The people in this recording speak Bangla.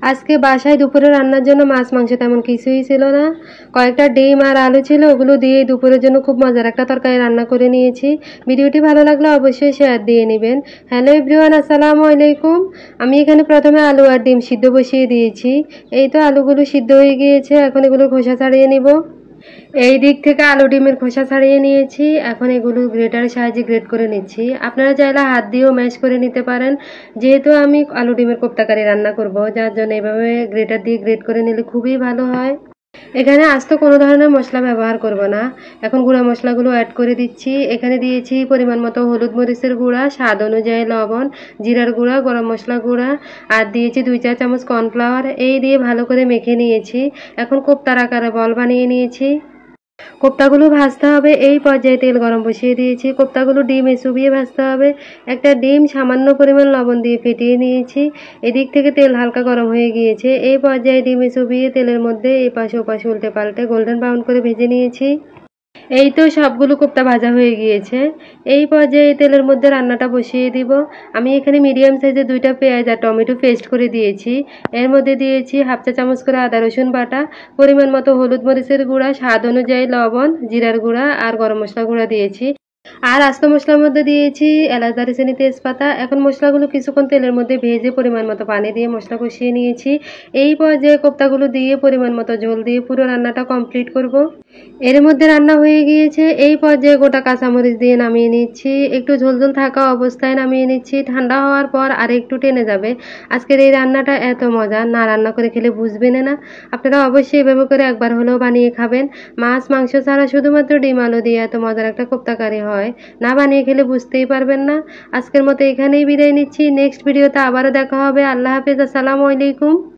আজকে বাসায় দুপুরে রান্নার জন্য মাছ মাংস তেমন কিছুই ছিল না। কয়েকটা ডিম আর আলু ছিল, ওগুলো দিয়ে দুপুরের জন্য খুব মজার একটা তরকারি রান্না করে নিয়েছি। ভিডিওটি ভালো লাগলে অবশ্যই শেয়ার দিয়ে নেবেন। হ্যালো এভরিওয়ান, আসসালামু আলাইকুম। আমি এখানে প্রথমে আলু আর ডিম সিদ্ধ বসিয়ে দিয়েছি। এই তো আলুগুলো সিদ্ধ হয়ে গিয়েছে, এখন এগুলো খোসা ছাড়িয়ে নিব। এই দিক থেকে আলু ডিমের খোসা ছাড়িয়ে নিয়েছি, এখন এগুলো গ্রেটারের সাহায্যে গ্রেট করে নিচ্ছি। আপনারা চাইলে হাত দিয়েও ম্যাশ করে নিতে পারেন। যেহেতু আমি আলু ডিমের কোপ্তা কারি রান্না করব, যার জন্য এভাবে গ্রেটার দিয়ে গ্রেট করে নিলে খুবই ভালো হয়। এখানে আস্ত কোনো ধরনের মশলা ব্যবহার করব না। এখন গুঁড়া মশলাগুলো অ্যাড করে দিচ্ছি। এখানে দিয়েছি পরিমাণ মতো হলুদ মরিচের গুঁড়া, স্বাদ অনুযায়ী লবণ, জিরার গুঁড়া, গরম মশলা গুঁড়া, আর দিয়েছি 2-4 চামচ কর্নফ্লাওয়ার। এই দিয়ে ভালো করে মেখে নিয়েছি। এখন কোপ্তার আকারে বল বানিয়ে নিয়েছি। কোপ্তাগুলো ভাজতে হবে। এই পর্যায়ে তেল গরম বসিয়ে দিয়েছি। কোপ্তাগুলো ডিমে চুবিয়ে ভাজতে হবে। একটা ডিম সামান্য পরিমাণ লবণ দিয়ে ফেটিয়ে নিয়েছি। এদিক থেকে তেল হালকা গরম হয়ে গিয়েছে। এই পর্যায়ে ডিমে চুবিয়ে তেলের মধ্যে এপাশে ওপাশে উল্টে পাল্টে গোল্ডেন ব্রাউন করে ভেজে নিয়েছি। এই তো সবগুলো কোপ্তা ভাজা হয়ে গিয়েছে। এই পর্যায়ে তেলের মধ্যে রান্নাটা বসিয়ে দিব। আমি এখানে মিডিয়াম সাইজে 2টা পেঁয়াজ আর টমেটো পেস্ট করে দিয়েছি। এর মধ্যে দিয়েছি 1/2 চা চামচ করে আদা রসুন বাটা, পরিমাণ মতো হলুদ মরিচের গুঁড়া, স্বাদ অনুযায়ী লবণ, জিরার গুঁড়া আর গরম মশলা গুঁড়া দিয়েছি। আর আস্ত মশলার মধ্যে দিয়েছি এলাচ, দারচিনি, তেজপাতা। এখন মশলাগুলো কিছুক্ষণ তেলের মধ্যে ভেজে পরিমাণ মতো পানি দিয়ে মশলা কষিয়ে নিয়েছি। এই পর্যায়ে কোপ্তাগুলো দিয়ে পরিমাণ মতো ঝোল দিয়ে পুরো রান্নাটা কমপ্লিট করব। এর মধ্যে রান্না হয়ে গিয়েছে। এই পর্যায়ে গোটা কাঁচামরিচ দিয়ে নামিয়ে নিচ্ছি। একটু ঝোল ঝোল থাকা অবস্থায় নামিয়ে নিচ্ছি। ঠান্ডা হওয়ার পর আর একটু টেনে যাবে। আজকের এই রান্নাটা এত মজা, না রান্না করে খেলে বুঝবেন না। আপনারা অবশ্যই এভাবে করে একবার হলেও বানিয়ে খাবেন। মাছ মাংস ছাড়া শুধুমাত্র ডিম আলু দিয়ে এত মজার একটা কোপ্তা কারি হয়, না বানিয়ে খেলে বুঝতেই পারবেন না। আজকের মতো এখানেই বিদায় নিচ্ছি। নেক্সট ভিডিওতে আবারও দেখা হবে। আল্লাহ হাফেজ, আসসালামু আলাইকুম।